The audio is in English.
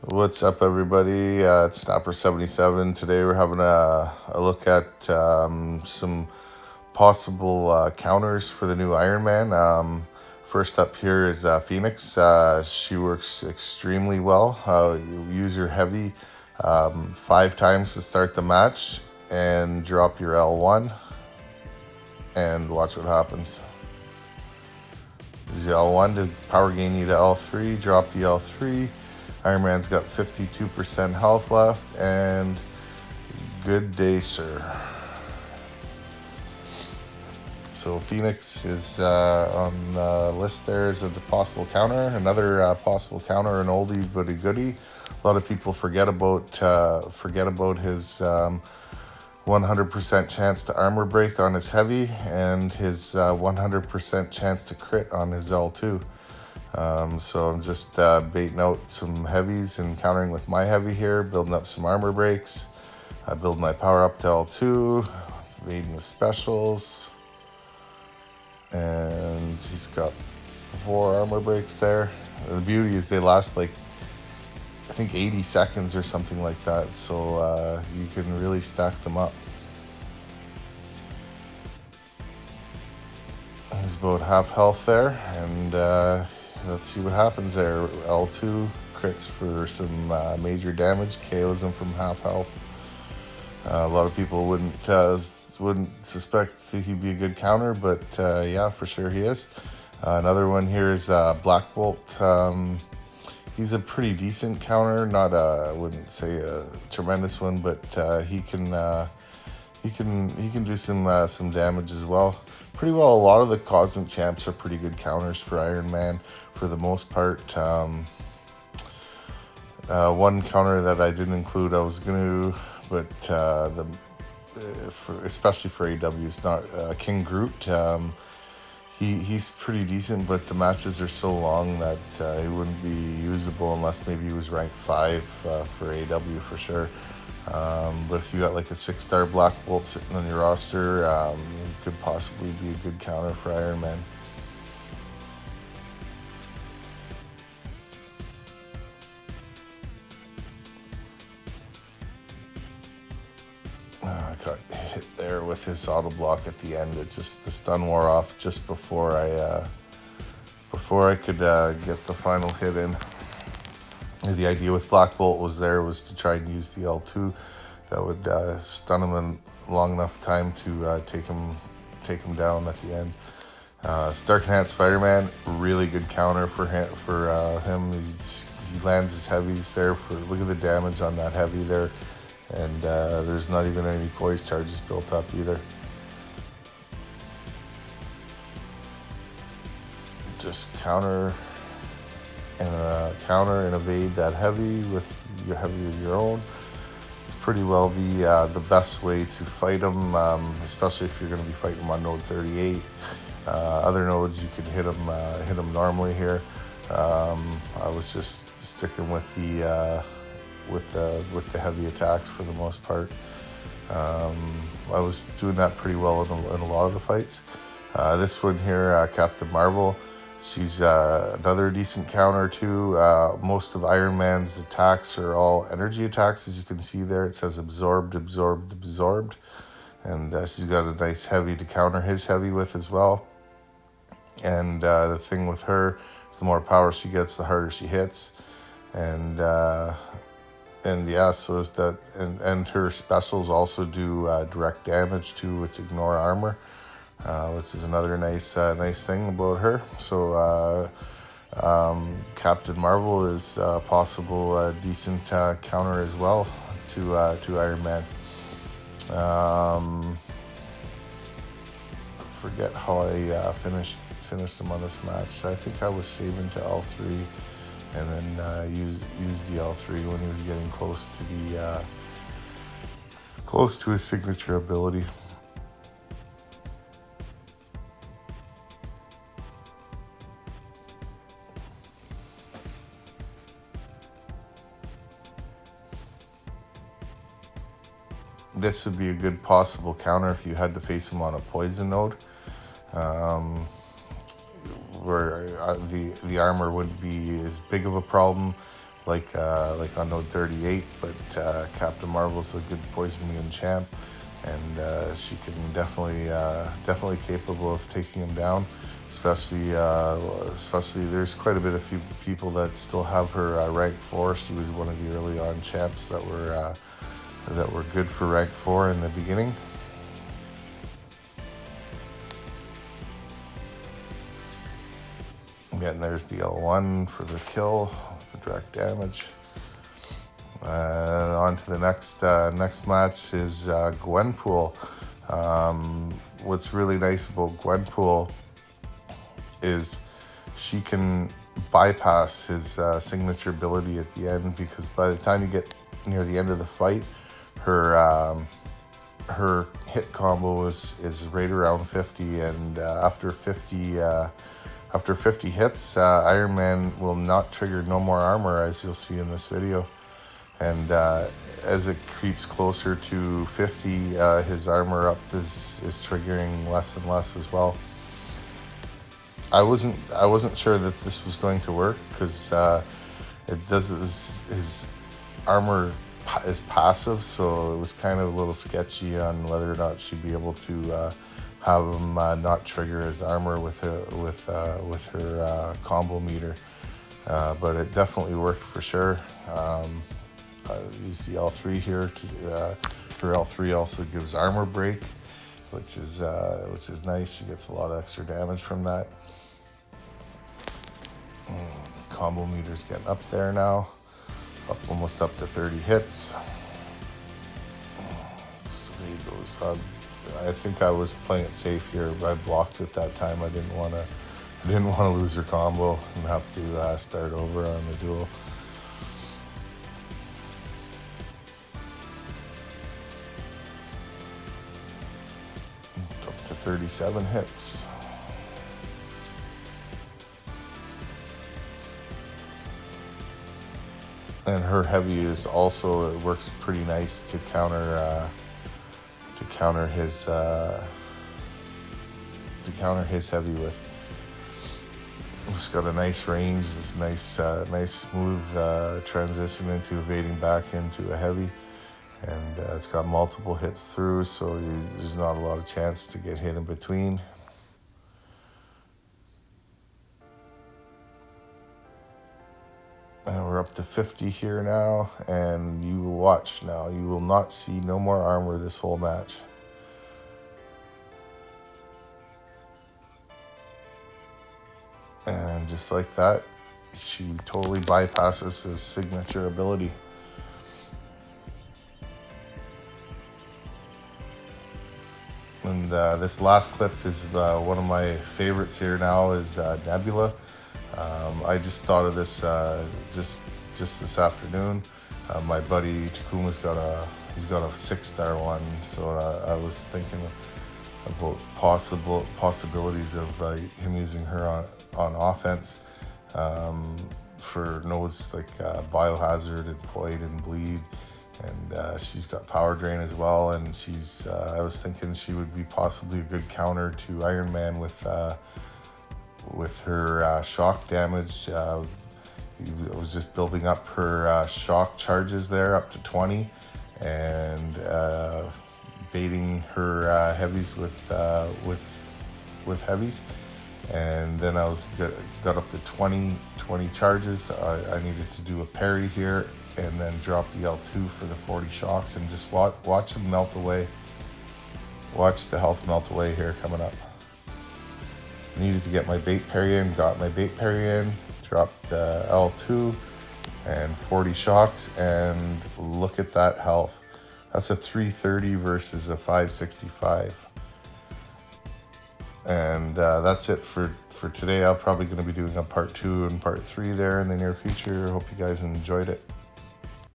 What's up, everybody? It's Snapper77. Today we're having a look at some possible counters for the new Ironman. First up here is Phoenix. She works extremely well. You use your heavy 5 times to start the match and drop your L1 and watch what happens. Use the L1 to power gain you to L3, drop the L3. Ironman's got 52% health left, and good day, sir. So Phoenix is on the list there as a possible counter. Another possible counter, an oldie but a goodie. A lot of people forget about his 100% chance to armor break on his heavy and his 100% chance to crit on his L2. So I'm just baiting out some heavies and countering with my heavy here, building up some armor breaks. I build my power up to L2, evading the specials. And he's got 4 armor breaks there. The beauty is they last like, I think 80 seconds or something like that. So you can really stack them up. He's about half health there, and let's see what happens there. L2 crits for some major damage, KOs him from half health. A lot of people wouldn't suspect that he'd be a good counter, but yeah, for sure he is. Another one here is Black Bolt. He's a pretty decent counter, not I wouldn't say a tremendous one, but he can do some damage as well. Pretty well, a lot of the Cosmic Champs are pretty good counters for Ironman for the most part. One counter that I didn't include, I was going to, but especially for AW, is not King Groot. He's pretty decent, but the matches are so long that he wouldn't be usable unless maybe he was ranked 5 for AW for sure. But if you got like a 6-star Black Bolt sitting on your roster, he could possibly be a good counter for Ironman. I got hit there with his auto block at the end. The stun wore off just before I could get the final hit in. The idea with Black Bolt was to try and use the L2 that would stun him in long enough time to take him down at the end. Stark Enhanced Spider-Man, really good counter for him. He lands his heavies there. Look at the damage on that heavy there, and there's not even any poise charges built up either. Just counter and evade that heavy with your heavy of your own. It's pretty well the best way to fight them, especially if you're going to be fighting them on node 38. Other nodes you can hit them normally here. I was just sticking with the heavy attacks for the most part. I was doing that pretty well in a lot of the fights. This one here, Captain Marvel. She's another decent counter too. Most of Iron Man's attacks are all energy attacks, as you can see there. It says absorbed, absorbed, absorbed. And she's got a nice heavy to counter his heavy with as well. And the thing with her is the more power she gets, the harder she hits. And yeah, so is that, and her specials also do direct damage too, which ignore armor. Which is another nice thing about her. So Captain Marvel is a possible decent counter as well to Iron Man. Forget how I finished him on this match. I think I was saving to L3 and then used the L3 when he was getting close to his signature ability. This would be a good possible counter if you had to face him on a poison node, where the armor wouldn't be as big of a problem, like on node 38, but Captain Marvel's a good poison mutant champ, and she can definitely capable of taking him down. Especially there's quite a bit of few people that still have her rank 4. She was one of the early on champs that were good for rank 4 in the beginning. Yeah, and there's the L1 for the kill, the direct damage. On to the next match is Gwenpool. What's really nice about Gwenpool is she can bypass his signature ability at the end, because by the time you get near the end of the fight, her hit combo is right around 50, and after 50 hits, Ironman will not trigger no more armor, as you'll see in this video. And as it creeps closer to 50, his armor up is triggering less and less as well. I wasn't sure that this was going to work, because it does his armor is passive, so it was kind of a little sketchy on whether or not she'd be able to have him not trigger his armor with her combo meter, but it definitely worked for sure. Use the L3 here. Her L3 also gives armor break, which is nice. She gets a lot of extra damage from that. Combo meter's getting up there now, almost up to 30 hits. Just made those. I think I was playing it safe here, but I blocked it that time. I didn't want to lose her combo and have to start over on the duel. Up to 37 hits. And her heavy is also, it works pretty nice to counter his heavy with. It's got a nice range, this nice smooth transition into evading back into a heavy, and it's got multiple hits through, so there's not a lot of chance to get hit in between. And we're up to 50 here now, and you will watch now. You will not see no more armor this whole match. And just like that, she totally bypasses his signature ability. And this last clip is one of my favorites here now, is Nebula. I just thought of this just this afternoon. My buddy Takuma's got a 6-star one, so I was thinking about possibilities of him using her on offense for nodes like Biohazard and Void and Bleed, and she's got Power Drain as well, and she's I was thinking she would be possibly a good counter to Ironman with her shock damage. I was just building up her shock charges there up to 20, and baiting her heavies with heavies, and then I got up to 20 charges. I needed to do a parry here, and then drop the L2 for the 40 shocks, and just watch them melt away. Watch the health melt away here coming up. Needed to get my bait parry in, got my bait parry in, dropped the L2 and 40 shocks, and look at that health. That's a 330 versus a 565. And that's it for today. I'm probably going to be doing a part 2 and part 3 there in the near future. Hope you guys enjoyed it.